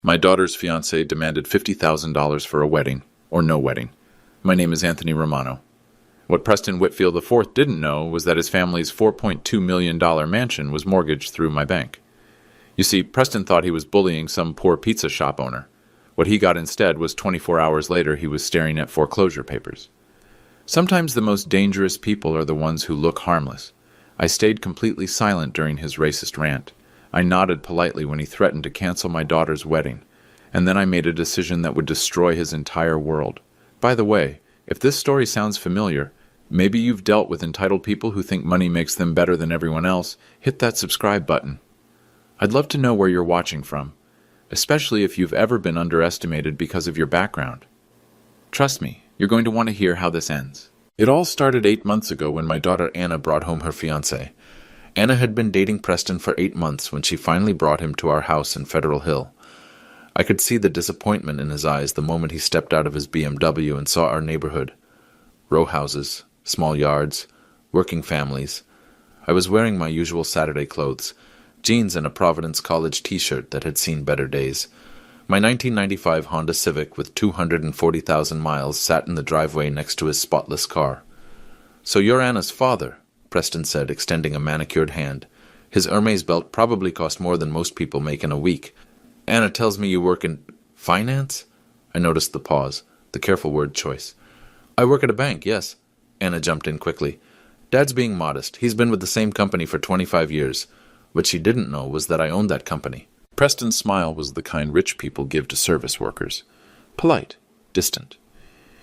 My daughter's fiancé demanded $50,000 for a wedding, or no wedding. My name is Anthony Romano. What Preston Whitfield IV didn't know was that his family's $4.2 million mansion was mortgaged through my bank. You see, Preston thought he was bullying some poor pizza shop owner. What he got instead was 24 hours later he was staring at foreclosure papers. Sometimes the most dangerous people are the ones who look harmless. I stayed completely silent during his racist rant. I nodded politely when he threatened to cancel my daughter's wedding, and then I made a decision that would destroy his entire world. By the way, if this story sounds familiar, maybe you've dealt with entitled people who think money makes them better than everyone else, hit that subscribe button. I'd love to know where you're watching from, especially if you've ever been underestimated because of your background. Trust me, you're going to want to hear how this ends. It all started 8 months ago when my daughter Anna brought home her fiancé. Anna had been dating Preston for 8 months when she finally brought him to our house in Federal Hill. I could see the disappointment in his eyes the moment he stepped out of his BMW and saw our neighborhood. Row houses, small yards, working families. I was wearing my usual Saturday clothes, jeans and a Providence College t-shirt that had seen better days. My 1995 Honda Civic with 240,000 miles sat in the driveway next to his spotless car. "So you're Anna's father," Preston said, extending a manicured hand. His Hermes belt probably cost more than most people make in a week. "Anna tells me you work in finance?" I noticed the pause, the careful word choice. "I work at a bank, yes." Anna jumped in quickly. "Dad's being modest. He's been with the same company for 25 years. What she didn't know was that I owned that company." Preston's smile was the kind rich people give to service workers. Polite, distant.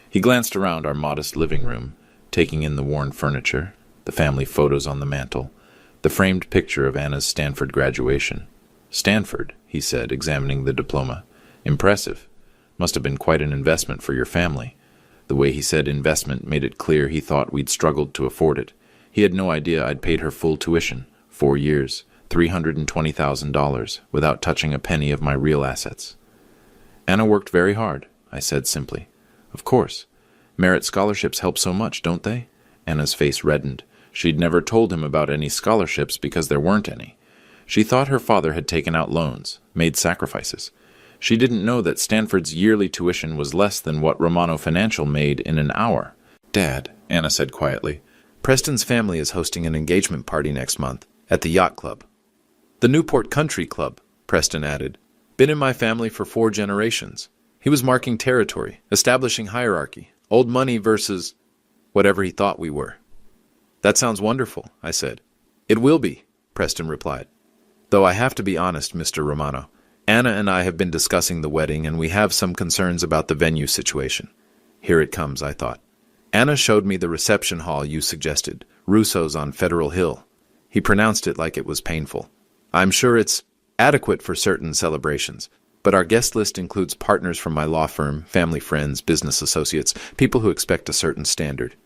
He glanced around our modest living room, taking in the worn furniture, the family photos on the mantel, the framed picture of Anna's Stanford graduation. "Stanford," he said, examining the diploma. "Impressive. Must have been quite an investment for your family." The way he said investment made it clear he thought we'd struggled to afford it. He had no idea I'd paid her full tuition, 4 years, $320,000, without touching a penny of my real assets. "Anna worked very hard," I said simply. "Of course. Merit scholarships help so much, don't they?" Anna's face reddened. She'd never told him about any scholarships because there weren't any. She thought her father had taken out loans, made sacrifices. She didn't know that Stanford's yearly tuition was less than what Romano Financial made in an hour. "Dad," Anna said quietly, "Preston's family is hosting an engagement party next month at the yacht club." "The Newport Country Club," Preston added. "Been in my family for 4 generations. He was marking territory, establishing hierarchy, old money versus whatever he thought we were." "That sounds wonderful," I said. "It will be," Preston replied. "Though I have to be honest, Mr. Romano. Anna and I have been discussing the wedding, and we have some concerns about the venue situation." Here it comes, I thought. "Anna showed me the reception hall you suggested, Russo's on Federal Hill." He pronounced it like it was painful. "I'm sure it's adequate for certain celebrations, but our guest list includes partners from my law firm, family friends, business associates, people who expect a certain standard."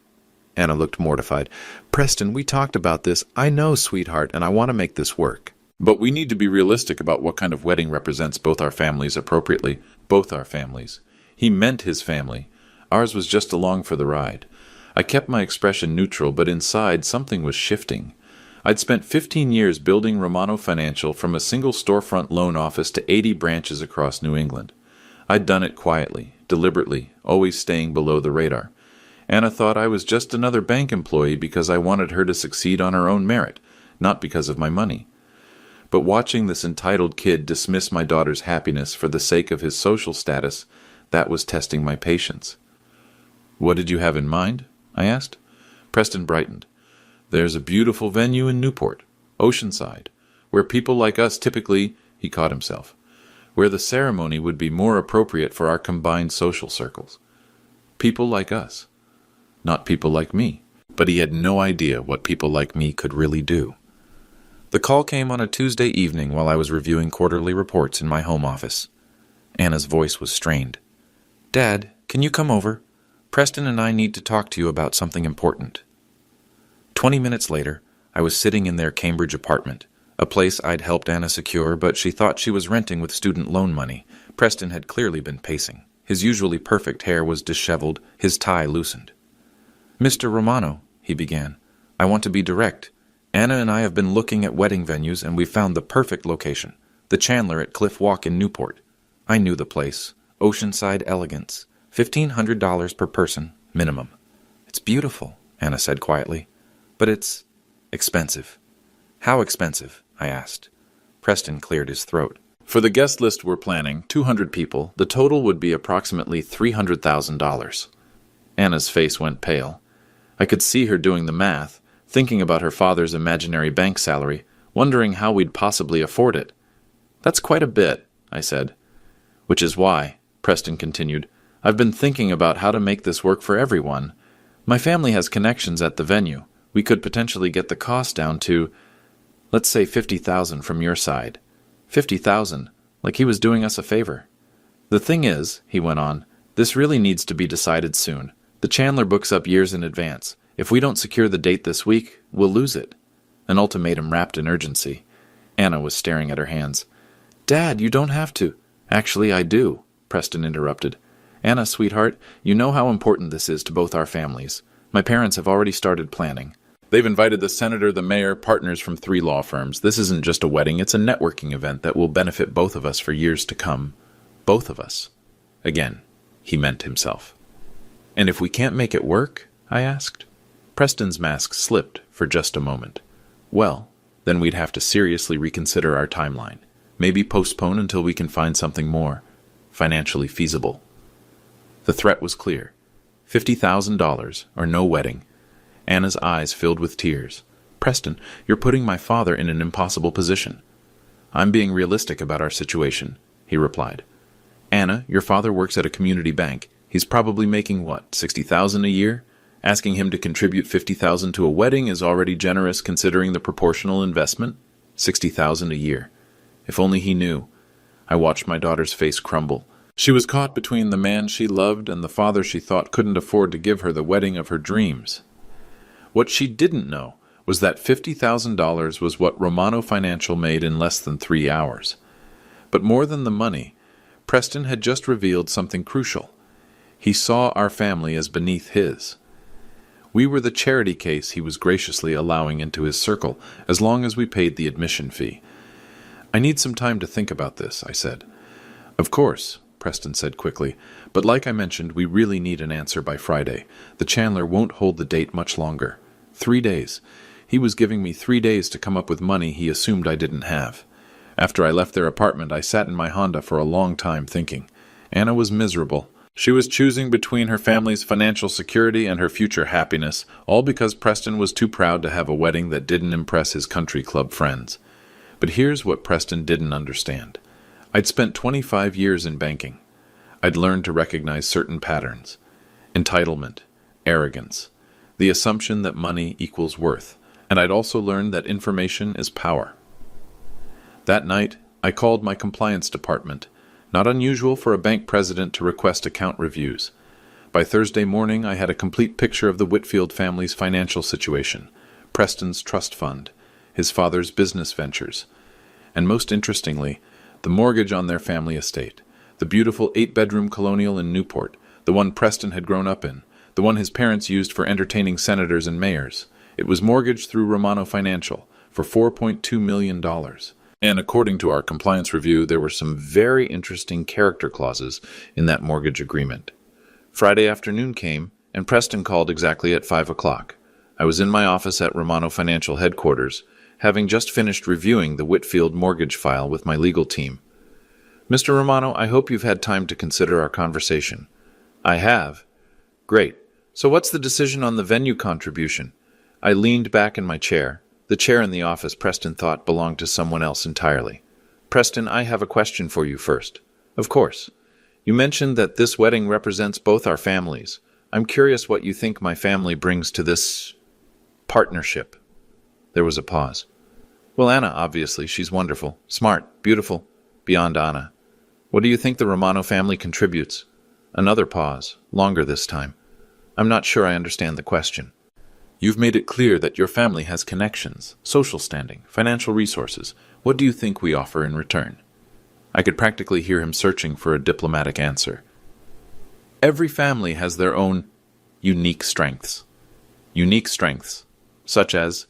Anna looked mortified. "Preston, we talked about this. I know, sweetheart, and I want to make this work. But we need to be realistic about what kind of wedding represents both our families appropriately. Both our families. He meant his family. Ours was just along for the ride. I kept my expression neutral, but inside something was shifting. I'd spent 15 years building Romano Financial from a single storefront loan office to 80 branches across New England. I'd done it quietly, deliberately, always staying below the radar. Anna thought I was just another bank employee because I wanted her to succeed on her own merit, not because of my money. But watching this entitled kid dismiss my daughter's happiness for the sake of his social status, that was testing my patience. "What did you have in mind?" I asked. Preston brightened. "There's a beautiful venue in Newport, Oceanside, where people like us typically," he caught himself, "where the ceremony would be more appropriate for our combined social circles. People like us. Not people like me." But he had no idea what people like me could really do. The call came on a Tuesday evening while I was reviewing quarterly reports in my home office. Anna's voice was strained. "Dad, can you come over? Preston and I need to talk to you about something important." 20 minutes later, I was sitting in their Cambridge apartment, a place I'd helped Anna secure, but she thought she was renting with student loan money. Preston had clearly been pacing. His usually perfect hair was disheveled, his tie loosened. "Mr. Romano," he began, "I want to be direct. Anna and I have been looking at wedding venues, and we've found the perfect location, the Chandler at Cliff Walk in Newport." I knew the place. Oceanside Elegance. $1,500 per person, minimum. It's beautiful, Anna said quietly. But it's expensive. How expensive? I asked. Preston cleared his throat. For the guest list we're planning, 200 people, the total would be approximately $300,000. Anna's face went pale. I could see her doing the math, thinking about her father's imaginary bank salary, wondering how we'd possibly afford it. That's quite a bit, I said. Which is why, Preston continued, I've been thinking about how to make this work for everyone. My family has connections at the venue. We could potentially get the cost down to, let's say $50,000 from your side. $50,000, like he was doing us a favor. The thing is, he went on, this really needs to be decided soon. The Chandler books up years in advance. If we don't secure the date this week, we'll lose it. An ultimatum wrapped in urgency. Anna was staring at her hands. Dad, you don't have to. Actually, I do, Preston interrupted. Anna, sweetheart, you know how important this is to both our families. My parents have already started planning. They've invited the senator, the mayor, partners from 3 law firms. This isn't just a wedding, it's a networking event that will benefit both of us for years to come. Both of us. Again, he meant himself. And if we can't make it work? I asked. Preston's mask slipped for just a moment. Well, then we'd have to seriously reconsider our timeline. Maybe postpone until we can find something more financially feasible. The threat was clear. $50,000 or no wedding. Anna's eyes filled with tears. Preston, you're putting my father in an impossible position. I'm being realistic about our situation, he replied. Anna, your father works at a community bank. He's probably making, what, $60,000 a year? Asking him to contribute $50,000 to a wedding is already generous considering the proportional investment. $60,000 a year. If only he knew. I watched my daughter's face crumble. She was caught between the man she loved and the father she thought couldn't afford to give her the wedding of her dreams. What she didn't know was that $50,000 was what Romano Financial made in less than 3 hours. But more than the money, Preston had just revealed something crucial. He saw our family as beneath his. We were the charity case he was graciously allowing into his circle, as long as we paid the admission fee. I need some time to think about this, I said. Of course, Preston said quickly, but like I mentioned, we really need an answer by Friday. The Chandler won't hold the date much longer. 3 days. He was giving me 3 days to come up with money he assumed I didn't have. After I left their apartment, I sat in my Honda for a long time thinking. Anna was miserable. She was choosing between her family's financial security and her future happiness, all because Preston was too proud to have a wedding that didn't impress his country club friends. But here's what Preston didn't understand. I'd spent 25 years in banking. I'd learned to recognize certain patterns. Entitlement, arrogance, the assumption that money equals worth, and I'd also learned that information is power. That night, I called my compliance department. Not unusual for a bank president to request account reviews. By Thursday morning, I had a complete picture of the Whitfield family's financial situation, Preston's trust fund, his father's business ventures, and most interestingly, the mortgage on their family estate, the beautiful 8-bedroom colonial in Newport, the one Preston had grown up in, the one his parents used for entertaining senators and mayors. It was mortgaged through Romano Financial for $4.2 million. And according to our compliance review, there were some very interesting character clauses in that mortgage agreement. Friday afternoon came, and Preston called exactly at 5 o'clock. I was in my office at Romano Financial headquarters, having just finished reviewing the Whitfield mortgage file with my legal team. Mr. Romano, I hope you've had time to consider our conversation. I have. Great. So what's the decision on the venue contribution? I leaned back in my chair. The chair in the office Preston thought belonged to someone else entirely. Preston, I have a question for you first. Of course. You mentioned that this wedding represents both our families. I'm curious what you think my family brings to this partnership. There was a pause. Well, Anna, obviously, she's wonderful, smart, beautiful, beyond Anna. What do you think the Romano family contributes? Another pause, longer this time. I'm not sure I understand the question. You've made it clear that your family has connections, social standing, financial resources. What do you think we offer in return? I could practically hear him searching for a diplomatic answer. Every family has their own unique strengths. Unique strengths, such as,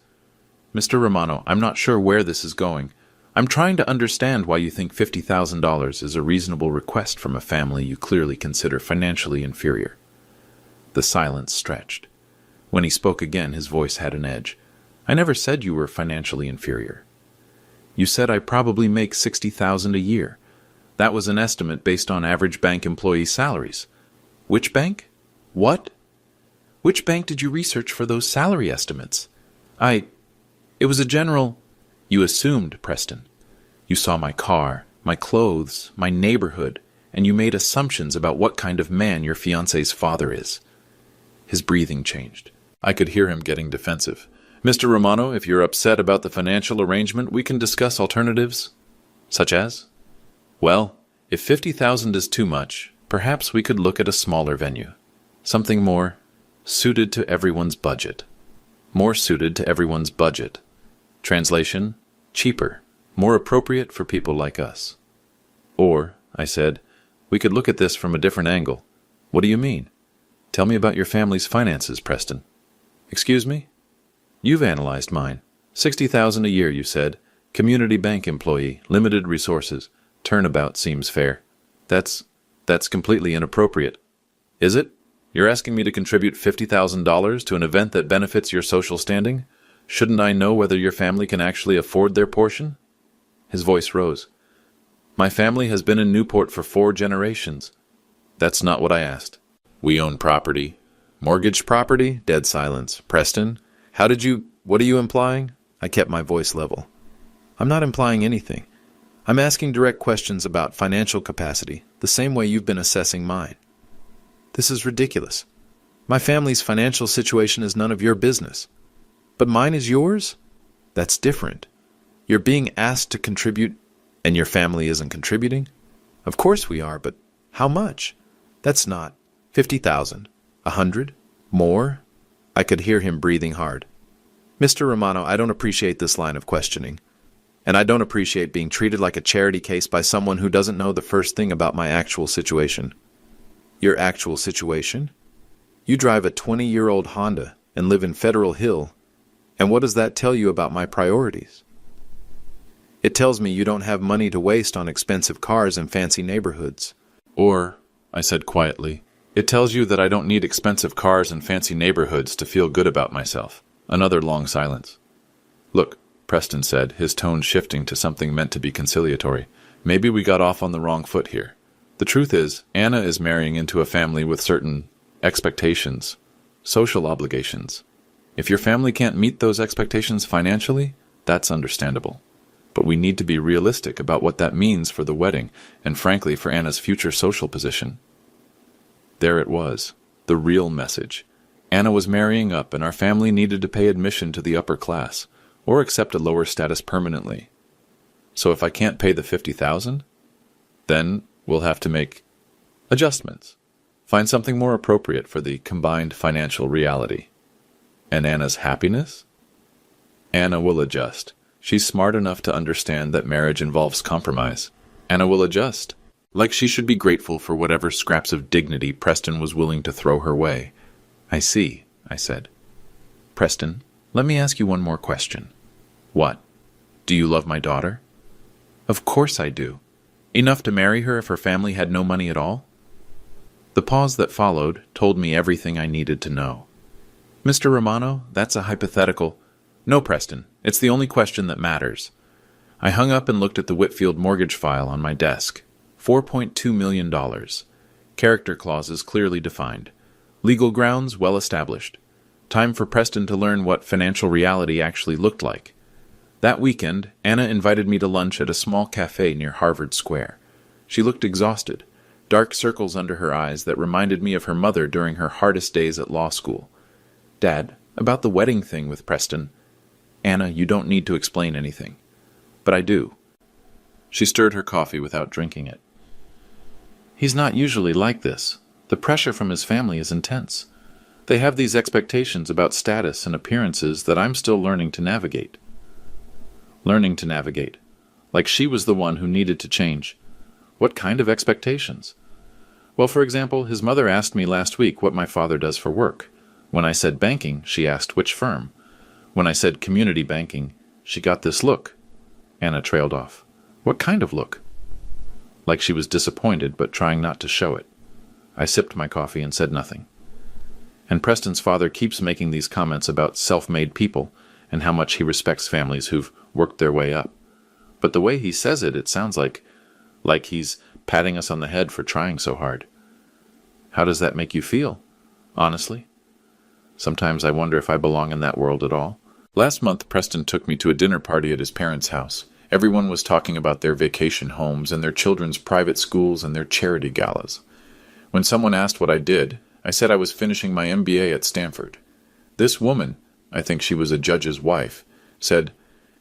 Mr. Romano, I'm not sure where this is going. I'm trying to understand why you think $50,000 is a reasonable request from a family you clearly consider financially inferior. The silence stretched. When he spoke again, his voice had an edge. I never said you were financially inferior. You said I probably make $60,000 a year. That was an estimate based on average bank employee salaries. Which bank? What? Which bank did you research for those salary estimates? It was a general... You assumed, Preston. You saw my car, my clothes, my neighborhood, and you made assumptions about what kind of man your fiancé's father is. His breathing changed. I could hear him getting defensive. Mr. Romano, if you're upset about the financial arrangement, we can discuss alternatives. Such as? Well, if 50,000 is too much, perhaps we could look at a smaller venue. Something more suited to everyone's budget. More suited to everyone's budget. Translation, cheaper, more appropriate for people like us. Or, I said, we could look at this from a different angle. What do you mean? Tell me about your family's finances, Preston. Excuse me? You've analyzed mine. 60,000 a year, you said. Community bank employee, limited resources. Turnabout seems fair. That's completely inappropriate. Is it? You're asking me to contribute $50,000 to an event that benefits your social standing? Shouldn't I know whether your family can actually afford their portion? His voice rose. My family has been in Newport for 4 generations. That's not what I asked. We own property. Mortgaged property? Dead silence. Preston? What are you implying? I kept my voice level. I'm not implying anything. I'm asking direct questions about financial capacity, the same way you've been assessing mine. This is ridiculous. My family's financial situation is none of your business. But mine is yours? That's different. You're being asked to contribute, and your family isn't contributing? Of course we are, but how much? That's not 50,000, 100, more? I could hear him breathing hard. Mr. Romano, I don't appreciate this line of questioning. And I don't appreciate being treated like a charity case by someone who doesn't know the first thing about my actual situation. Your actual situation? You drive a 20-year-old Honda and live in Federal Hill. And what does that tell you about my priorities? It tells me you don't have money to waste on expensive cars and fancy neighborhoods. Or, I said quietly, it tells you that I don't need expensive cars and fancy neighborhoods to feel good about myself. Another long silence. Look, Preston said, his tone shifting to something meant to be conciliatory. Maybe we got off on the wrong foot here. The truth is, Anna is marrying into a family with certain expectations, social obligations. If your family can't meet those expectations financially, that's understandable. But we need to be realistic about what that means for the wedding, and frankly for Anna's future social position. There it was, the real message. Anna was marrying up, and our family needed to pay admission to the upper class, or accept a lower status permanently. So if I can't pay the 50,000, then we'll have to make adjustments. Find something more appropriate for the combined financial reality. And Anna's happiness? Anna will adjust. She's smart enough to understand that marriage involves compromise. Anna will adjust. Like she should be grateful for whatever scraps of dignity Preston was willing to throw her way. I see, I said. Preston, let me ask you one more question. What? Do you love my daughter? Of course I do. Enough to marry her if her family had no money at all? The pause that followed told me everything I needed to know. Mr. Romano, that's a hypothetical. No, Preston, it's the only question that matters. I hung up and looked at the Whitfield mortgage file on my desk. $4.2 million. Character clauses clearly defined. Legal grounds well established. Time for Preston to learn what financial reality actually looked like. That weekend, Anna invited me to lunch at a small cafe near Harvard Square. She looked exhausted, dark circles under her eyes that reminded me of her mother during her hardest days at law school. Dad, about the wedding thing with Preston. Anna, you don't need to explain anything. But I do. She stirred her coffee without drinking it. He's not usually like this. The pressure from his family is intense. They have these expectations about status and appearances that I'm still learning to navigate. Learning to navigate. Like she was the one who needed to change. What kind of expectations? Well, for example, his mother asked me last week what my father does for work. When I said banking, she asked which firm. When I said community banking, she got this look. Anna trailed off. What kind of look? Like she was disappointed, but trying not to show it. I sipped my coffee and said nothing. And Preston's father keeps making these comments about self-made people and how much he respects families who've worked their way up. But the way he says it, it sounds like he's patting us on the head for trying so hard. How does that make you feel, honestly? Sometimes I wonder if I belong in that world at all. Last month, Preston took me to a dinner party at his parents' house. Everyone was talking about their vacation homes and their children's private schools and their charity galas. When someone asked what I did, I said I was finishing my MBA at Stanford. This woman, I think she was a judge's wife, said,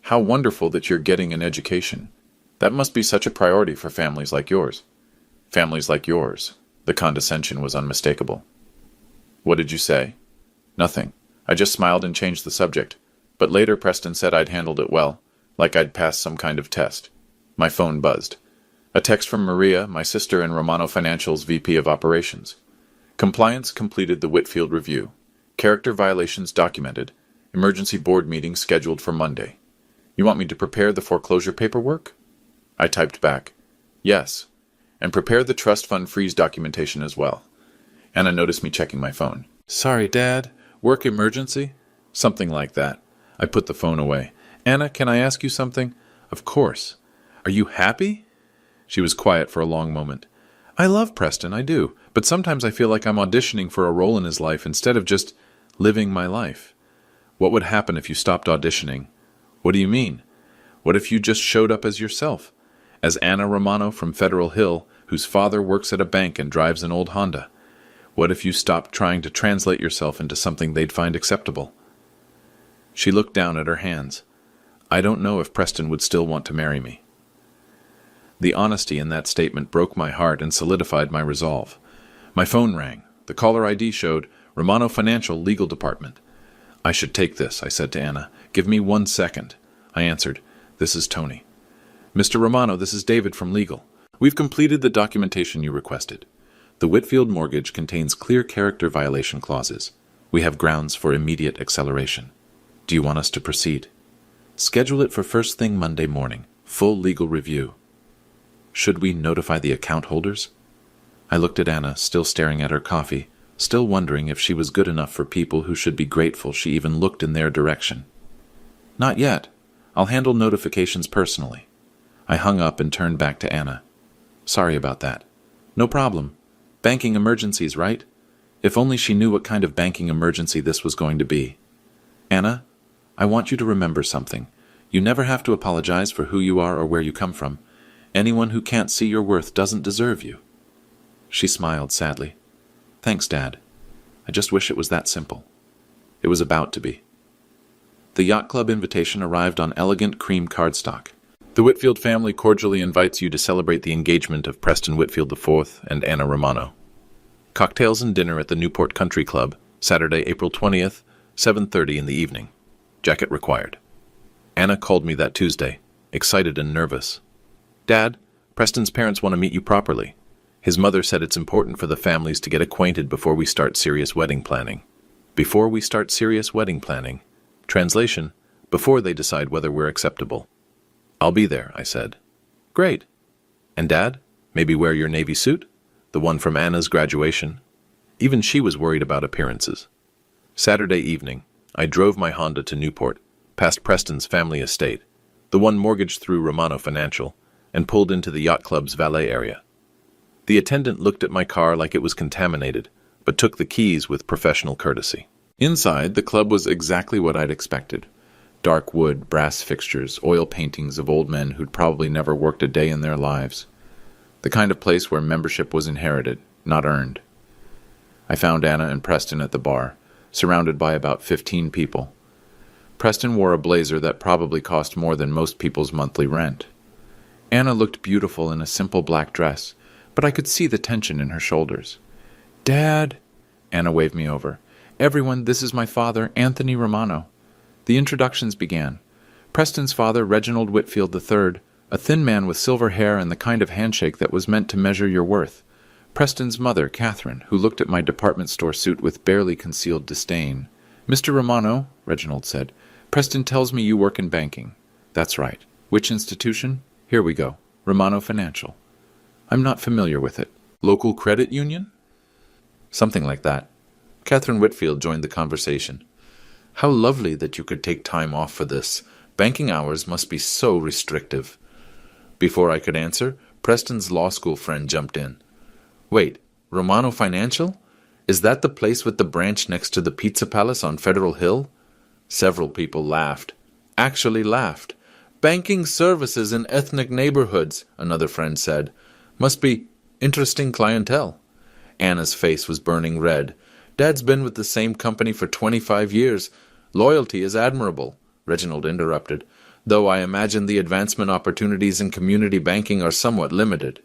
"How wonderful that you're getting an education. That must be such a priority for families like yours." Families like yours. The condescension was unmistakable. What did you say? Nothing. I just smiled and changed the subject. But later Preston said I'd handled it well, like I'd passed some kind of test. My phone buzzed. A text from Maria, my sister and Romano Financial's VP of Operations. Compliance completed the Whitfield review. Character violations documented. Emergency board meeting scheduled for Monday. You want me to prepare the foreclosure paperwork? I typed back, yes, and prepare the trust fund freeze documentation as well. Anna noticed me checking my phone. Sorry, Dad. Work emergency? Something like that. I put the phone away. Anna, can I ask you something? Of course. Are you happy? She was quiet for a long moment. I love Preston, I do, but sometimes I feel like I'm auditioning for a role in his life instead of just living my life. What would happen if you stopped auditioning? What do you mean? What if you just showed up as yourself? As Anna Romano from Federal Hill, whose father works at a bank and drives an old Honda. What if you stopped trying to translate yourself into something they'd find acceptable? She looked down at her hands. I don't know if Preston would still want to marry me. The honesty in that statement broke my heart and solidified my resolve. My phone rang. The caller ID showed Romano Financial Legal Department. I should take this, I said to Anna. Give me 1 second. I answered, This is Tony. Mr. Romano, this is David from Legal. We've completed the documentation you requested. The Whitfield mortgage contains clear character violation clauses. We have grounds for immediate acceleration. Do you want us to proceed? Schedule it for first thing Monday morning. Full legal review. Should we notify the account holders? I looked at Anna, still staring at her coffee, still wondering if she was good enough for people who should be grateful she even looked in their direction. Not yet. I'll handle notifications personally. I hung up and turned back to Anna. Sorry about that. No problem. Banking emergencies, right? If only she knew what kind of banking emergency this was going to be. Anna, I want you to remember something. You never have to apologize for who you are or where you come from. Anyone who can't see your worth doesn't deserve you. She smiled sadly. Thanks, Dad. I just wish it was that simple. It was about to be. The yacht club invitation arrived on elegant cream cardstock. The Whitfield family cordially invites you to celebrate the engagement of Preston Whitfield IV and Anna Romano. Cocktails and dinner at the Newport Country Club, Saturday, April 20th, 7:30 in the evening. Jacket required. Anna called me that Tuesday, excited and nervous. Dad, Preston's parents want to meet you properly. His mother said it's important for the families to get acquainted before we start serious wedding planning. Before we start serious wedding planning. Translation, before they decide whether we're acceptable. I'll be there, I said. Great. And Dad, maybe wear your navy suit? The one from Anna's graduation. Even she was worried about appearances. Saturday evening, I drove my Honda to Newport, past Preston's family estate, the one mortgaged through Romano Financial, and pulled into the yacht club's valet area. The attendant looked at my car like it was contaminated, but took the keys with professional courtesy. Inside, the club was exactly what I'd expected. Dark wood, brass fixtures, oil paintings of old men who'd probably never worked a day in their lives. The kind of place where membership was inherited, not earned. I found Anna and Preston at the bar, surrounded by about 15 people. Preston wore a blazer that probably cost more than most people's monthly rent. Anna looked beautiful in a simple black dress, but I could see the tension in her shoulders. Dad, Anna waved me over. Everyone, this is my father, Anthony Romano. The introductions began. Preston's father, Reginald Whitfield III, a thin man with silver hair and the kind of handshake that was meant to measure your worth. Preston's mother, Catherine, who looked at my department store suit with barely concealed disdain. Mr. Romano, Reginald said, Preston tells me you work in banking. That's right. Which institution? Here we go. Romano Financial. I'm not familiar with it. Local credit union? Something like that. Catherine Whitfield joined the conversation. How lovely that you could take time off for this. Banking hours must be so restrictive. Before I could answer, Preston's law school friend jumped in. Wait, Romano Financial? Is that the place with the branch next to the Pizza Palace on Federal Hill? Several people laughed. Actually laughed. Banking services in ethnic neighborhoods, another friend said. Must be interesting clientele. Anna's face was burning red. Dad's been with the same company for 25 years. Loyalty is admirable, Reginald interrupted, though I imagine the advancement opportunities in community banking are somewhat limited.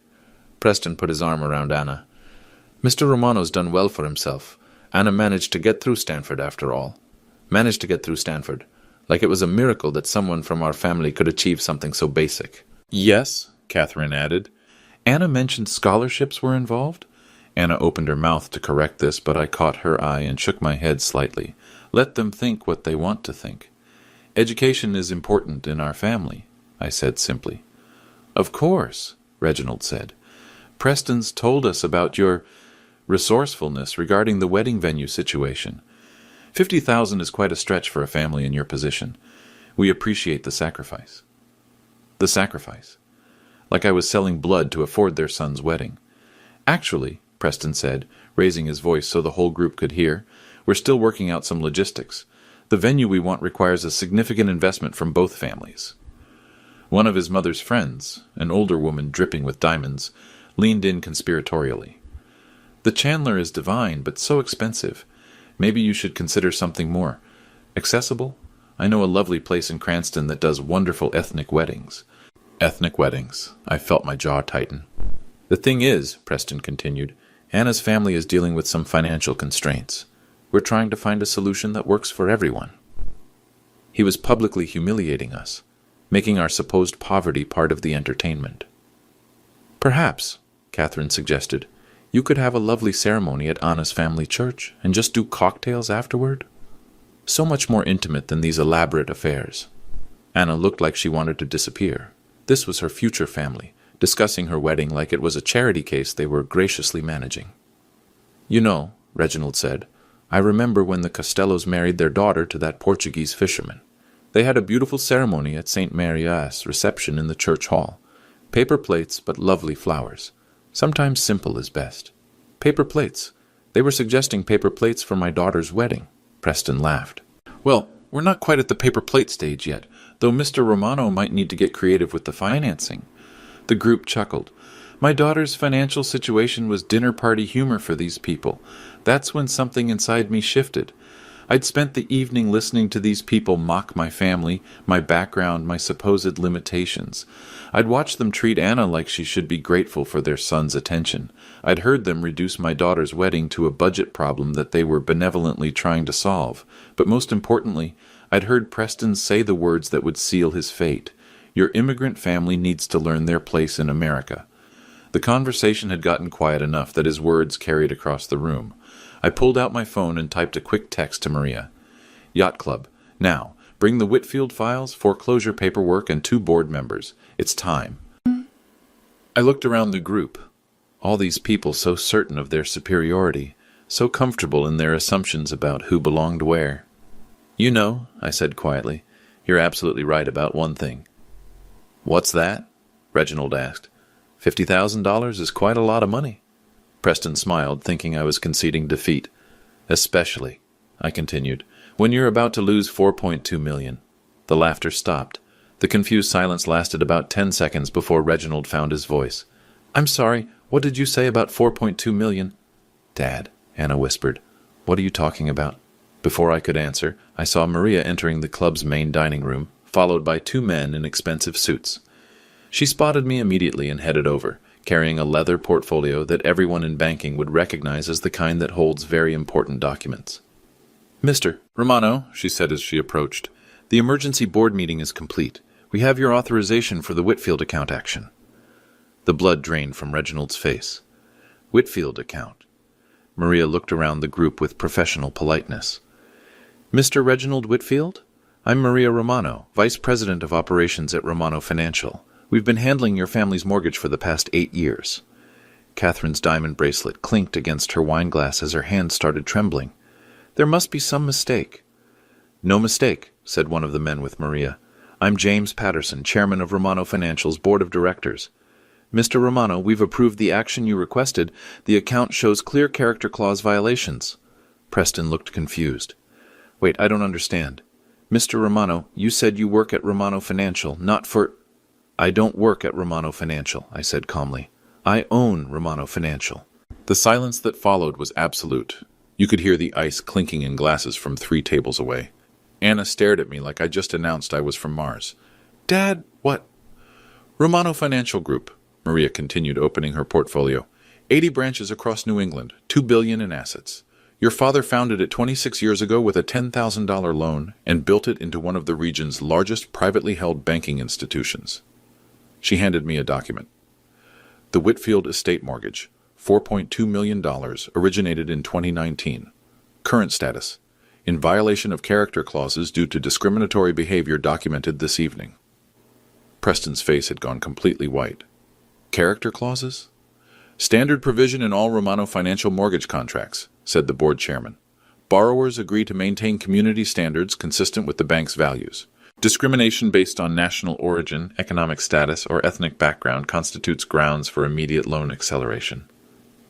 Preston put his arm around Anna. Mr. Romano's done well for himself. Anna managed to get through Stanford after all. Managed to get through Stanford. Like it was a miracle that someone from our family could achieve something so basic. Yes, Catherine added. Anna mentioned scholarships were involved. Anna opened her mouth to correct this, but I caught her eye and shook my head slightly. Let them think what they want to think. Education is important in our family, I said simply. Of course, Reginald said. Preston's told us about your resourcefulness regarding the wedding venue situation. 50,000 is quite a stretch for a family in your position. We appreciate the sacrifice. The sacrifice. Like I was selling blood to afford their son's wedding. Actually, Preston said, raising his voice so the whole group could hear, we're still working out some logistics. The venue we want requires a significant investment from both families. One of his mother's friends, an older woman dripping with diamonds, leaned in conspiratorially. The Chandler is divine, but so expensive. Maybe you should consider something more accessible. I know a lovely place in Cranston that does wonderful ethnic weddings. Ethnic weddings. I felt my jaw tighten. The thing is, Preston continued, Anna's family is dealing with some financial constraints. We're trying to find a solution that works for everyone. He was publicly humiliating us, making our supposed poverty part of the entertainment. Perhaps, Catherine suggested, you could have a lovely ceremony at Anna's family church and just do cocktails afterward. So much more intimate than these elaborate affairs. Anna looked like she wanted to disappear. This was her future family, discussing her wedding like it was a charity case they were graciously managing. You know, Reginald said, I remember when the Costellos married their daughter to that Portuguese fisherman. They had a beautiful ceremony at St. Maria's reception in the church hall. Paper plates, but lovely flowers. Sometimes simple is best. Paper plates. They were suggesting paper plates for my daughter's wedding. Preston laughed. Well, we're not quite at the paper plate stage yet, though Mr. Romano might need to get creative with the financing. The group chuckled. My daughter's financial situation was dinner party humor for these people. That's when something inside me shifted. I'd spent the evening listening to these people mock my family, my background, my supposed limitations. I'd watched them treat Anna like she should be grateful for their son's attention. I'd heard them reduce my daughter's wedding to a budget problem that they were benevolently trying to solve. But most importantly, I'd heard Preston say the words that would seal his fate. Your immigrant family needs to learn their place in America. The conversation had gotten quiet enough that his words carried across the room. I pulled out my phone and typed a quick text to Maria. Yacht Club. Now, bring the Whitfield files, foreclosure paperwork, and 2 board members. It's time. I looked around the group. All these people so certain of their superiority, so comfortable in their assumptions about who belonged where. You know, I said quietly, you're absolutely right about one thing. What's that? Reginald asked. $50,000 is quite a lot of money. Preston smiled, thinking I was conceding defeat. Especially, I continued, when you're about to lose $4.2 million. The laughter stopped. The confused silence lasted about 10 seconds before Reginald found his voice. I'm sorry, what did you say about $4.2 million? Dad, Anna whispered. What are you talking about? Before I could answer, I saw Maria entering the club's main dining room, followed by 2 men in expensive suits. She spotted me immediately and headed over, carrying a leather portfolio that everyone in banking would recognize as the kind that holds very important documents. Mr. Romano, she said as she approached, the emergency board meeting is complete. We have your authorization for the Whitfield account action. The blood drained from Reginald's face. Whitfield account. Maria looked around the group with professional politeness. Mr. Reginald Whitfield? I'm Maria Romano, Vice President of Operations at Romano Financial. We've been handling your family's mortgage for the past 8 years. Catherine's diamond bracelet clinked against her wine glass as her hands started trembling. There must be some mistake. No mistake, said one of the men with Maria. I'm James Patterson, Chairman of Romano Financial's Board of Directors. Mr. Romano, we've approved the action you requested. The account shows clear character clause violations. Preston looked confused. Wait, I don't understand. Mr. Romano, you said you work at Romano Financial, not for... I don't work at Romano Financial, I said calmly. I own Romano Financial. The silence that followed was absolute. You could hear the ice clinking in glasses from 3 tables away. Anna stared at me like I just announced I was from Mars. Dad, what? Romano Financial Group, Maria continued, opening her portfolio. 80 branches across New England, $2 billion in assets. Your father founded it 26 years ago with a $10,000 loan and built it into one of the region's largest privately held banking institutions. She handed me a document. The Whitfield Estate Mortgage, $4.2 million, originated in 2019. Current status: in violation of character clauses due to discriminatory behavior documented this evening. Preston's face had gone completely white. Character clauses? Standard provision in all Romano Financial mortgage contracts, said the board chairman. Borrowers agree to maintain community standards consistent with the bank's values. Discrimination based on national origin, economic status, or ethnic background constitutes grounds for immediate loan acceleration.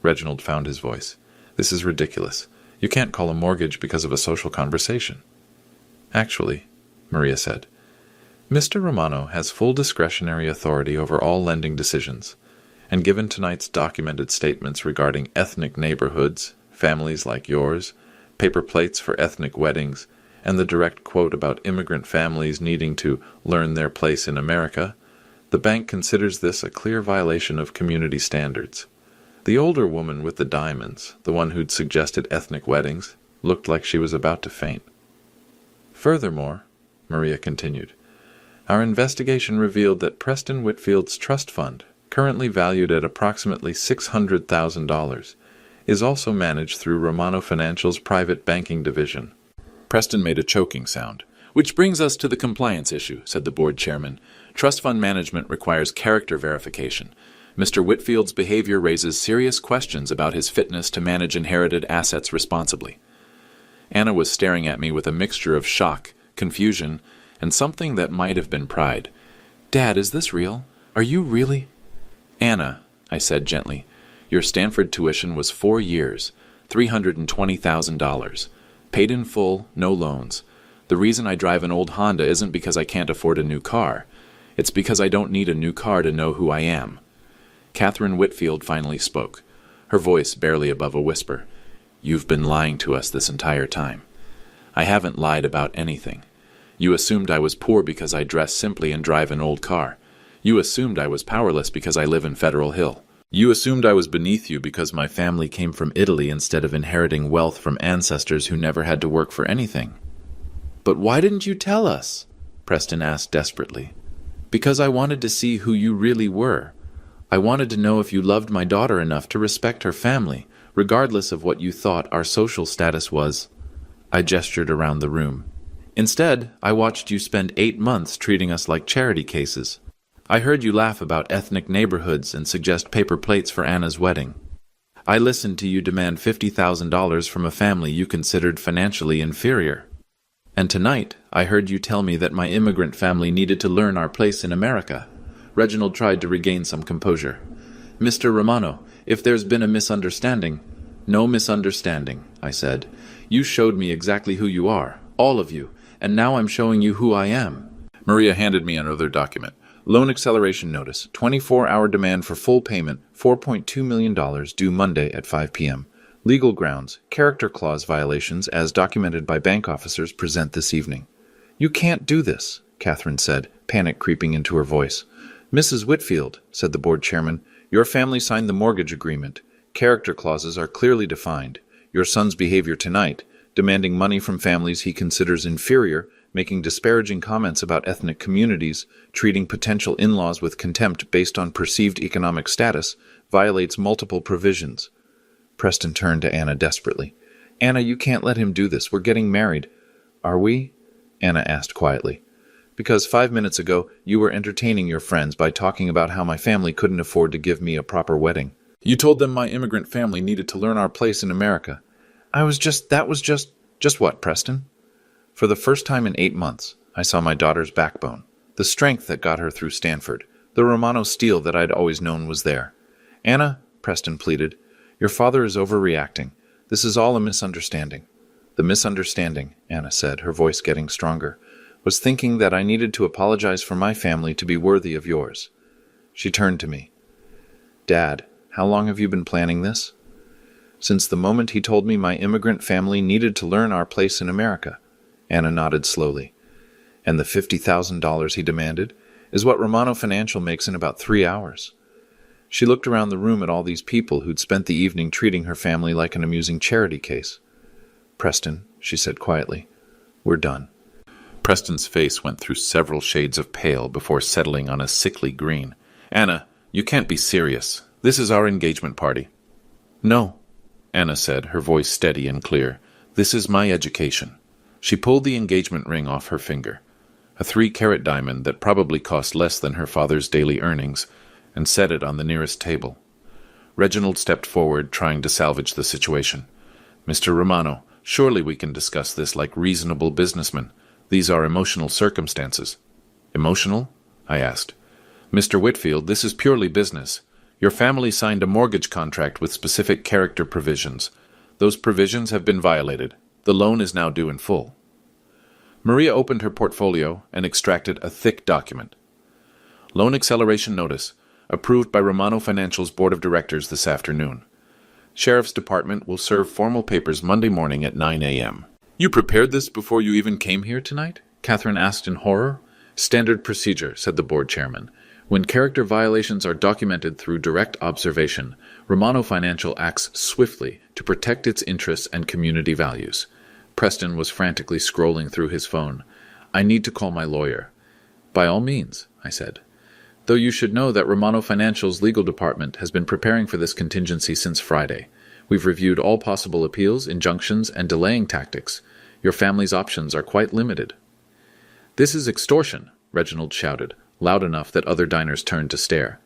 Reginald found his voice. This is ridiculous. You can't call a mortgage because of a social conversation. Actually, Maria said, Mr. Romano has full discretionary authority over all lending decisions, and given tonight's documented statements regarding ethnic neighborhoods, families like yours, paper plates for ethnic weddings, and the direct quote about immigrant families needing to learn their place in America, the bank considers this a clear violation of community standards. The older woman with the diamonds, the one who'd suggested ethnic weddings, looked like she was about to faint. Furthermore, Maria continued, our investigation revealed that Preston Whitfield's trust fund, currently valued at approximately $600,000, is also managed through Romano Financial's private banking division. Preston made a choking sound. Which brings us to the compliance issue, said the board chairman. Trust fund management requires character verification. Mr. Whitfield's behavior raises serious questions about his fitness to manage inherited assets responsibly. Anna was staring at me with a mixture of shock, confusion, and something that might have been pride. Dad, is this real? Are you really? Anna, I said gently, your Stanford tuition was 4 years, $320,000. Paid in full, no loans. The reason I drive an old Honda isn't because I can't afford a new car. It's because I don't need a new car to know who I am. Catherine Whitfield finally spoke, her voice barely above a whisper. You've been lying to us this entire time. I haven't lied about anything. You assumed I was poor because I dress simply and drive an old car. You assumed I was powerless because I live in Federal Hill. You assumed I was beneath you because my family came from Italy instead of inheriting wealth from ancestors who never had to work for anything. But why didn't you tell us? Preston asked desperately. Because I wanted to see who you really were. I wanted to know if you loved my daughter enough to respect her family, regardless of what you thought our social status was. I gestured around the room. Instead, I watched you spend 8 months treating us like charity cases. I heard you laugh about ethnic neighborhoods and suggest paper plates for Anna's wedding. I listened to you demand $50,000 from a family you considered financially inferior. And tonight, I heard you tell me that my immigrant family needed to learn our place in America. Reginald tried to regain some composure. Mr. Romano, if there's been a misunderstanding... No misunderstanding, I said. You showed me exactly who you are, all of you, and now I'm showing you who I am. Maria handed me another document. Loan acceleration notice, 24-hour demand for full payment, $4.2 million, due Monday at 5 p.m. Legal grounds, character clause violations as documented by bank officers present this evening. You can't do this, Catherine said, panic creeping into her voice. Mrs. Whitfield, said the board chairman, your family signed the mortgage agreement. Character clauses are clearly defined. Your son's behavior tonight, demanding money from families he considers inferior, making disparaging comments about ethnic communities, treating potential in-laws with contempt based on perceived economic status, violates multiple provisions. Preston turned to Anna desperately. Anna, you can't let him do this. We're getting married. Are we? Anna asked quietly. Because 5 minutes ago, you were entertaining your friends by talking about how my family couldn't afford to give me a proper wedding. You told them my immigrant family needed to learn our place in America. That was just what, Preston? For the first time in 8 months, I saw my daughter's backbone, the strength that got her through Stanford, the Romano steel that I'd always known was there. Anna, Preston pleaded, your father is overreacting. This is all a misunderstanding. The misunderstanding, Anna said, her voice getting stronger, was thinking that I needed to apologize for my family to be worthy of yours. She turned to me. Dad, how long have you been planning this? Since the moment he told me my immigrant family needed to learn our place in America. Anna nodded slowly. And the $50,000 he demanded is what Romano Financial makes in about 3 hours. She looked around the room at all these people who'd spent the evening treating her family like an amusing charity case. Preston, she said quietly, we're done. Preston's face went through several shades of pale before settling on a sickly green. Anna, you can't be serious. This is our engagement party. No, Anna said, her voice steady and clear. This is my education. She pulled the engagement ring off her finger, a 3-carat diamond that probably cost less than her father's daily earnings, and set it on the nearest table. Reginald stepped forward, trying to salvage the situation. Mr. Romano, surely we can discuss this like reasonable businessmen. These are emotional circumstances. Emotional? I asked. Mr. Whitfield, this is purely business. Your family signed a mortgage contract with specific character provisions. Those provisions have been violated. The loan is now due in full. Maria opened her portfolio and extracted a thick document. Loan acceleration notice, approved by Romano Financial's Board of Directors this afternoon. Sheriff's Department will serve formal papers Monday morning at 9 a.m. You prepared this before you even came here tonight? Catherine asked in horror. Standard procedure, said the board chairman. When character violations are documented through direct observation, Romano Financial acts swiftly to protect its interests and community values. Preston was frantically scrolling through his phone. I need to call my lawyer. By all means, I said. Though you should know that Romano Financial's legal department has been preparing for this contingency since Friday. We've reviewed all possible appeals, injunctions, and delaying tactics. Your family's options are quite limited. This is extortion, Reginald shouted, loud enough that other diners turned to stare.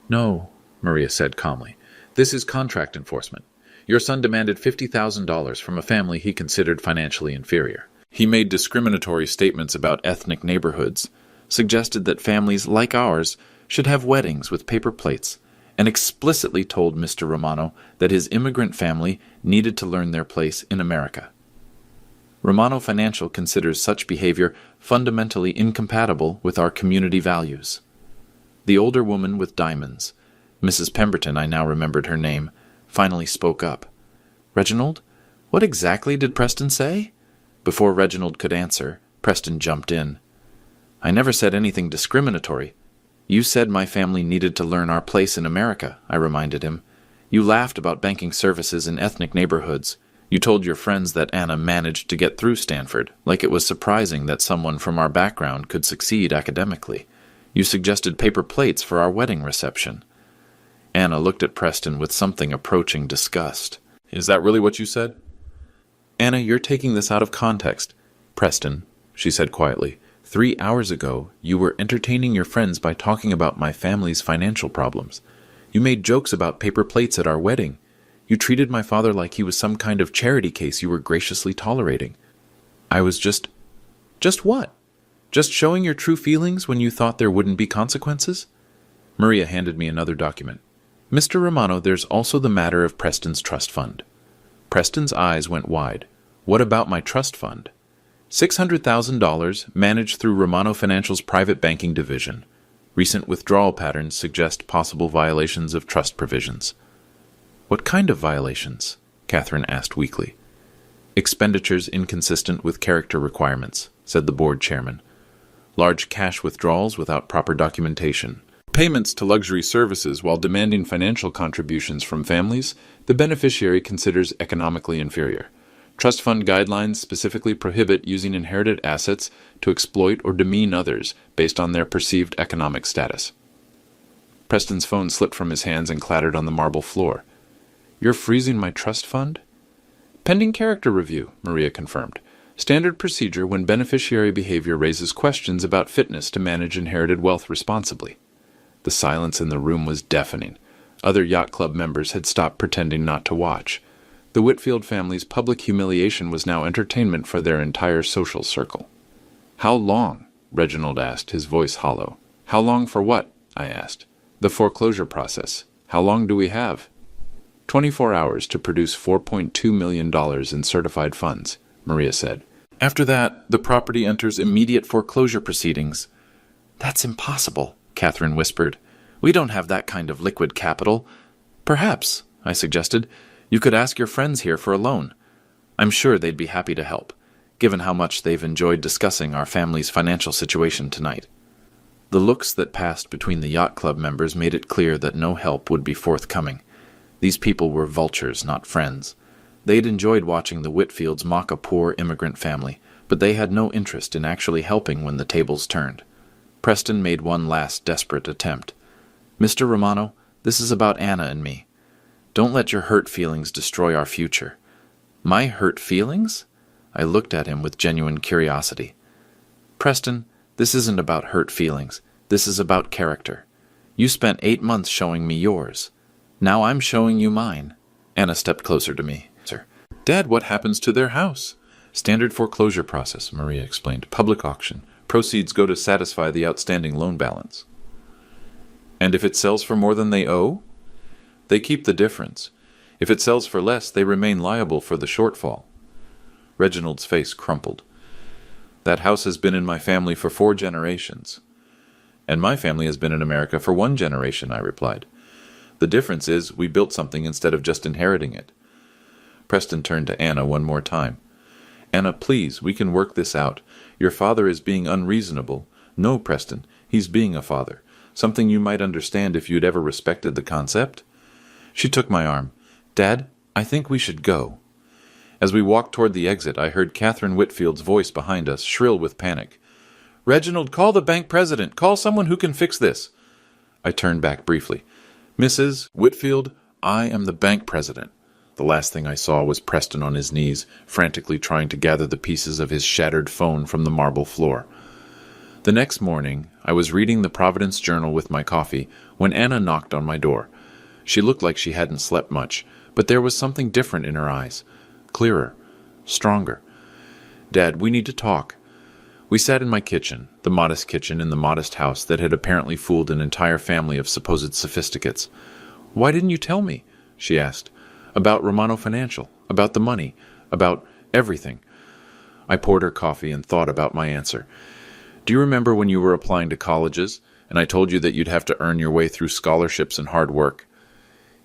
No, Maria said calmly. This is contract enforcement. Your son demanded $50,000 from a family he considered financially inferior. He made discriminatory statements about ethnic neighborhoods, suggested that families like ours should have weddings with paper plates, and explicitly told Mr. Romano that his immigrant family needed to learn their place in America. Romano Financial considers such behavior fundamentally incompatible with our community values. The older woman with diamonds, Mrs. Pemberton, I now remembered her name, finally spoke up. Reginald, what exactly did Preston say? Before Reginald could answer, Preston jumped in. I never said anything discriminatory. You said my family needed to learn our place in America, I reminded him. You laughed about banking services in ethnic neighborhoods. You told your friends that Anna managed to get through Stanford, like it was surprising that someone from our background could succeed academically. You suggested paper plates for our wedding reception. Anna looked at Preston with something approaching disgust. Is that really what you said? Anna, you're taking this out of context. Preston, she said quietly, 3 hours ago, you were entertaining your friends by talking about my family's financial problems. You made jokes about paper plates at our wedding. You treated my father like he was some kind of charity case you were graciously tolerating. I was just what? Just showing your true feelings when you thought there wouldn't be consequences? Maria handed me another document. Mr. Romano, there's also the matter of Preston's trust fund. Preston's eyes went wide. What about my trust fund? $600,000 managed through Romano Financial's private banking division. Recent withdrawal patterns suggest possible violations of trust provisions. What kind of violations? Catherine asked weakly. Expenditures inconsistent with character requirements, said the board chairman. Large cash withdrawals without proper documentation. Payments to luxury services while demanding financial contributions from families the beneficiary considers economically inferior. Trust fund guidelines specifically prohibit using inherited assets to exploit or demean others based on their perceived economic status. Preston's phone slipped from his hands and clattered on the marble floor. You're freezing my trust fund? Pending character review, Maria confirmed. Standard procedure when beneficiary behavior raises questions about fitness to manage inherited wealth responsibly. The silence in the room was deafening. Other yacht club members had stopped pretending not to watch. The Whitfield family's public humiliation was now entertainment for their entire social circle. "How long?" Reginald asked, his voice hollow. "How long for what?" I asked. "The foreclosure process. How long do we have?" 24 hours to produce $4.2 million in certified funds, Maria said. "After that, the property enters immediate foreclosure proceedings." "That's impossible," Catherine whispered. "We don't have that kind of liquid capital." "Perhaps," I suggested, "you could ask your friends here for a loan. I'm sure they'd be happy to help, given how much they've enjoyed discussing our family's financial situation tonight." The looks that passed between the yacht club members made it clear that no help would be forthcoming. These people were vultures, not friends. They'd enjoyed watching the Whitfields mock a poor immigrant family, but they had no interest in actually helping when the tables turned. Preston made one last desperate attempt. "Mr. Romano, this is about Anna and me. Don't let your hurt feelings destroy our future." "My hurt feelings?" I looked at him with genuine curiosity. "Preston, this isn't about hurt feelings. This is about character. You spent 8 months showing me yours. Now I'm showing you mine." Anna stepped closer to me. "Sir, Dad, what happens to their house?" "Standard foreclosure process," Maria explained. "Public auction. Proceeds go to satisfy the outstanding loan balance." "And if it sells for more than they owe?" "They keep the difference. If it sells for less, they remain liable for the shortfall." Reginald's face crumpled. "That house has been in my family for 4 generations." "And my family has been in America for 1 generation," I replied. "The difference is we built something instead of just inheriting it." Preston turned to Anna one more time. "Anna, please, we can work this out. Your father is being unreasonable." "No, Preston, he's being a father. Something you might understand if you'd ever respected the concept." She took my arm. "Dad, I think we should go." As we walked toward the exit, I heard Catherine Whitfield's voice behind us, shrill with panic. "Reginald, call the bank president. Call someone who can fix this." I turned back briefly. "Mrs. Whitfield, I am the bank president." The last thing I saw was Preston on his knees, frantically trying to gather the pieces of his shattered phone from the marble floor. The next morning, I was reading the Providence Journal with my coffee when Anna knocked on my door. She looked like she hadn't slept much, but there was something different in her eyes. Clearer, stronger. "Dad, we need to talk." We sat in my kitchen, the modest kitchen in the modest house that had apparently fooled an entire family of supposed sophisticates. "Why didn't you tell me?" she asked. "About Romano Financial, about the money, about everything." I poured her coffee and thought about my answer. "Do you remember when you were applying to colleges, and I told you that you'd have to earn your way through scholarships and hard work?"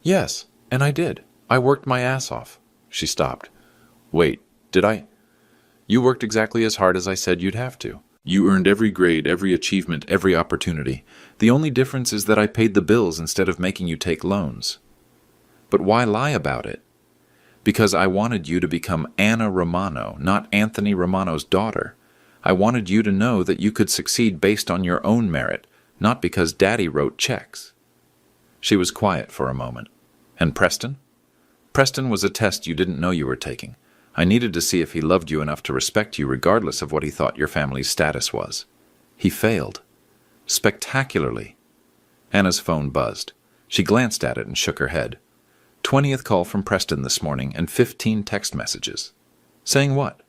"Yes, and I did. I worked my ass off." She stopped. "Wait, did I?" "You worked exactly as hard as I said you'd have to. You earned every grade, every achievement, every opportunity. The only difference is that I paid the bills instead of making you take loans." "But why lie about it?" "Because I wanted you to become Anna Romano, not Anthony Romano's daughter. I wanted you to know that you could succeed based on your own merit, not because Daddy wrote checks." She was quiet for a moment. "And Preston?" "Preston was a test you didn't know you were taking. I needed to see if he loved you enough to respect you regardless of what he thought your family's status was. He failed. Spectacularly." Anna's phone buzzed. She glanced at it and shook her head. 20th call from Preston this morning and 15 text messages. Saying what?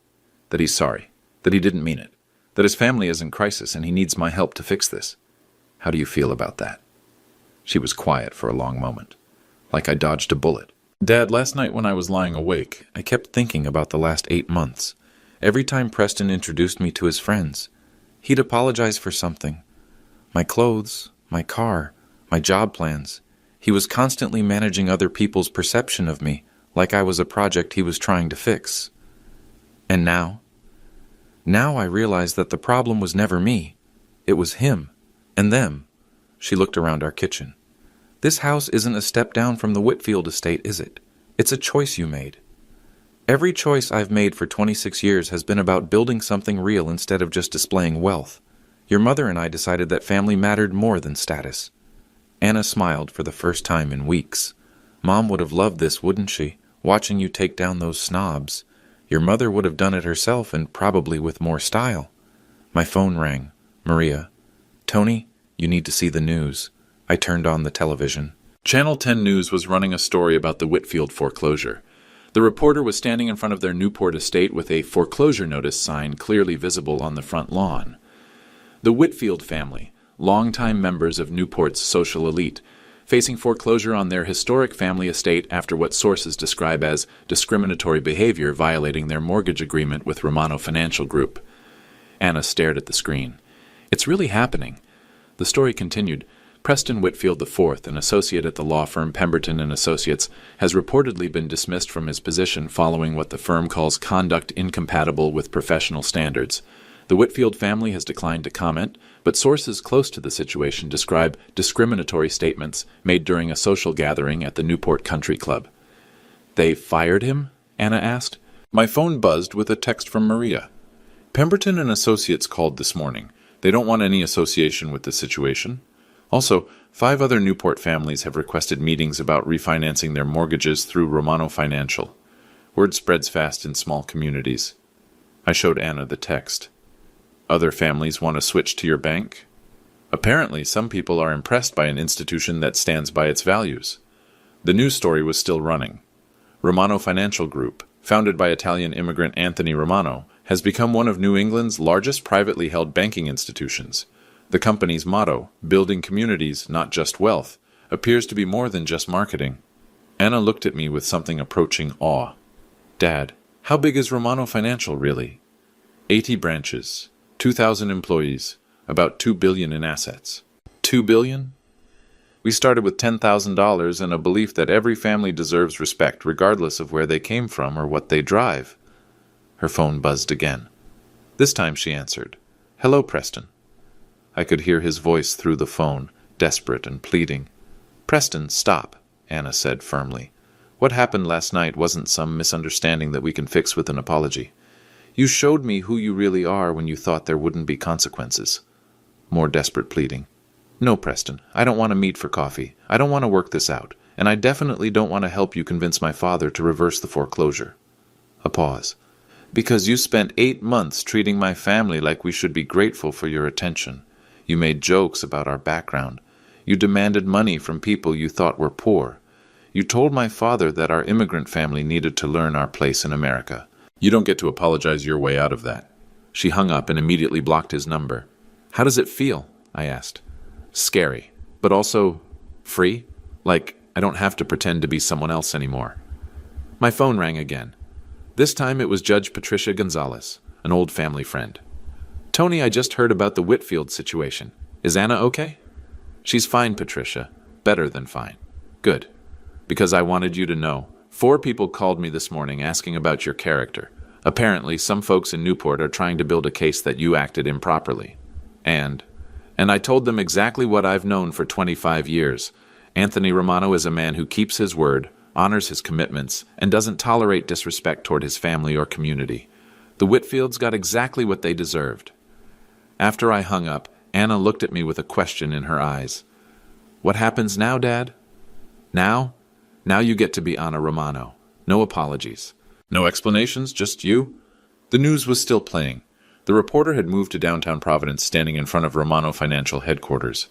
That he's sorry. That he didn't mean it. That his family is in crisis and he needs my help to fix this. How do you feel about that? She was quiet for a long moment, like I dodged a bullet. "Dad, last night when I was lying awake, I kept thinking about the last 8 months. Every time Preston introduced me to his friends, he'd apologize for something. My clothes, my car, my job plans. He was constantly managing other people's perception of me, like I was a project he was trying to fix. And now I realized that the problem was never me. It was him and them." She looked around our kitchen. "This house isn't a step down from the Whitfield estate, is it? It's a choice you made. Every choice I've made for 26 years has been about building something real instead of just displaying wealth. Your mother and I decided that family mattered more than status." Anna smiled for the first time in weeks. "Mom would have loved this, wouldn't she? Watching you take down those snobs. Your mother would have done it herself and probably with more style. My phone rang. Maria. Tony, you need to see the news. I turned on the television. Channel 10 News was running a story about the Whitfield foreclosure. The reporter was standing in front of their Newport estate with a foreclosure notice sign clearly visible on the front lawn. The Whitfield family, longtime members of Newport's social elite, facing foreclosure on their historic family estate after what sources describe as discriminatory behavior violating their mortgage agreement with Romano Financial Group. Anna stared at the screen. It's really happening. The story continued. Preston Whitfield IV, an associate at the law firm Pemberton and Associates, has reportedly been dismissed from his position following what the firm calls conduct incompatible with professional standards. The Whitfield family has declined to comment, but sources close to the situation describe discriminatory statements made during a social gathering at the Newport Country Club. They fired him? Anna asked. My phone buzzed with a text from Maria. Pemberton and Associates called this morning. They don't want any association with the situation. Also, 5 other Newport families have requested meetings about refinancing their mortgages through Romano Financial. Word spreads fast in small communities. I showed Anna the text. Other families want to switch to your bank? Apparently, some people are impressed by an institution that stands by its values. The news story was still running. Romano Financial Group, founded by Italian immigrant Anthony Romano, has become one of New England's largest privately held banking institutions. The company's motto, building communities, not just wealth, appears to be more than just marketing. Anna looked at me with something approaching awe. Dad, how big is Romano Financial really? 80 branches, 2,000 employees, about $2 billion in assets. $2 billion? We started with $10,000 and a belief that every family deserves respect regardless of where they came from or what they drive. Her phone buzzed again. This time she answered. Hello, Preston. I could hear his voice through the phone, desperate and pleading. Preston, stop, Anna said firmly. What happened last night wasn't some misunderstanding that we can fix with an apology. You showed me who you really are when you thought there wouldn't be consequences. More desperate pleading. No, Preston, I don't want to meet for coffee. I don't want to work this out, and I definitely don't want to help you convince my father to reverse the foreclosure. A pause. Because you spent 8 months treating my family like we should be grateful for your attention. You made jokes about our background. You demanded money from people you thought were poor. You told my father that our immigrant family needed to learn our place in America. You don't get to apologize your way out of that. She hung up and immediately blocked his number. How does it feel? I asked. Scary, but also free? Like I don't have to pretend to be someone else anymore. My phone rang again. This time it was Judge Patricia Gonzalez, an old family friend. Tony, I just heard about the Whitfield situation. Is Anna okay? She's fine, Patricia. Better than fine. Good. Because I wanted you to know. 4 people called me this morning asking about your character. Apparently, some folks in Newport are trying to build a case that you acted improperly. And I told them exactly what I've known for 25 years. Anthony Romano is a man who keeps his word, honors his commitments, and doesn't tolerate disrespect toward his family or community. The Whitfields got exactly what they deserved. After I hung up, Anna looked at me with a question in her eyes. What happens now, Dad? Now? Now you get to be Anna Romano. No apologies. No explanations, just you? The news was still playing. The reporter had moved to downtown Providence, standing in front of Romano Financial headquarters.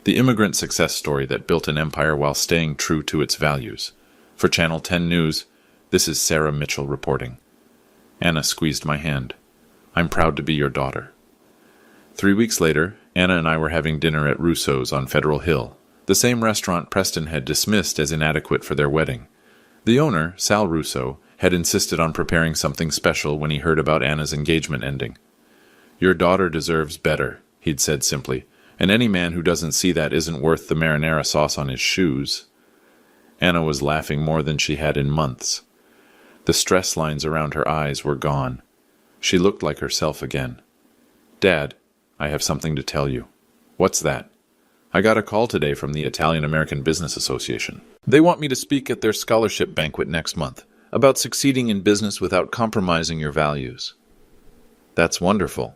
The immigrant success story that built an empire while staying true to its values. For Channel 10 News, this is Sarah Mitchell reporting. Anna squeezed my hand. I'm proud to be your daughter. 3 weeks later, Anna and I were having dinner at Russo's on Federal Hill, the same restaurant Preston had dismissed as inadequate for their wedding. The owner, Sal Russo, had insisted on preparing something special when he heard about Anna's engagement ending. Your daughter deserves better, he'd said simply, and any man who doesn't see that isn't worth the marinara sauce on his shoes. Anna was laughing more than she had in months. The stress lines around her eyes were gone. She looked like herself again. Dad, I have something to tell you. What's that? I got a call today from the Italian American Business Association. They want me to speak at their scholarship banquet next month about succeeding in business without compromising your values. That's wonderful.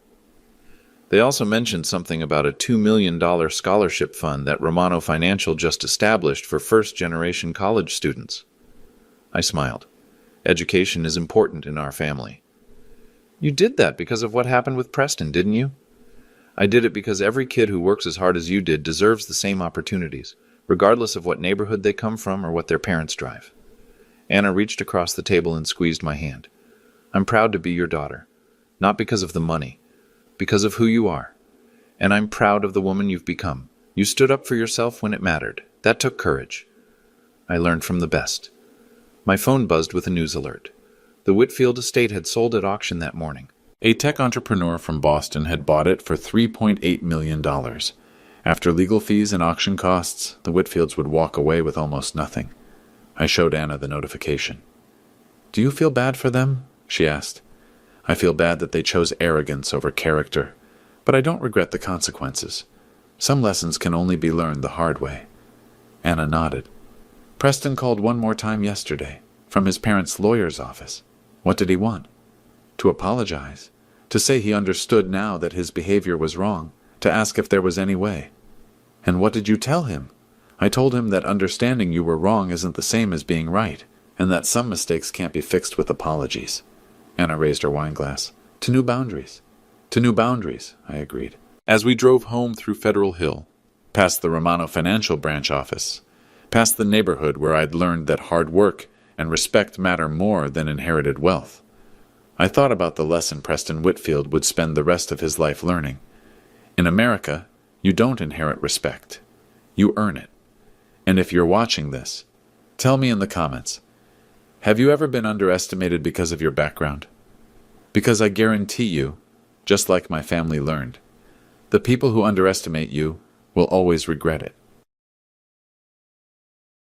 They also mentioned something about a $2 million scholarship fund that Romano Financial just established for first-generation college students. I smiled. Education is important in our family. You did that because of what happened with Preston, didn't you? I did it because every kid who works as hard as you did deserves the same opportunities, regardless of what neighborhood they come from or what their parents drive. Anna reached across the table and squeezed my hand. I'm proud to be your daughter, not because of the money, because of who you are. And I'm proud of the woman you've become. You stood up for yourself when it mattered. That took courage. I learned from the best. My phone buzzed with a news alert. The Whitfield estate had sold at auction that morning. A tech entrepreneur from Boston had bought it for $3.8 million. After legal fees and auction costs, the Whitfields would walk away with almost nothing. I showed Anna the notification. Do you feel bad for them? She asked. I feel bad that they chose arrogance over character, but I don't regret the consequences. Some lessons can only be learned the hard way. Anna nodded. Preston called one more time yesterday, from his parents' lawyer's office. What did he want? To apologize. To say he understood now that his behavior was wrong. To ask if there was any way. And what did you tell him? I told him that understanding you were wrong isn't the same as being right, and that some mistakes can't be fixed with apologies. Anna raised her wine glass. To new boundaries. To new boundaries, I agreed. As we drove home through Federal Hill, past the Romano Financial Branch office, past the neighborhood where I'd learned that hard work and respect matter more than inherited wealth, I thought about the lesson Preston Whitfield would spend the rest of his life learning. In America, you don't inherit respect. You earn it. And if you're watching this, tell me in the comments, have you ever been underestimated because of your background? Because I guarantee you, just like my family learned, the people who underestimate you will always regret it.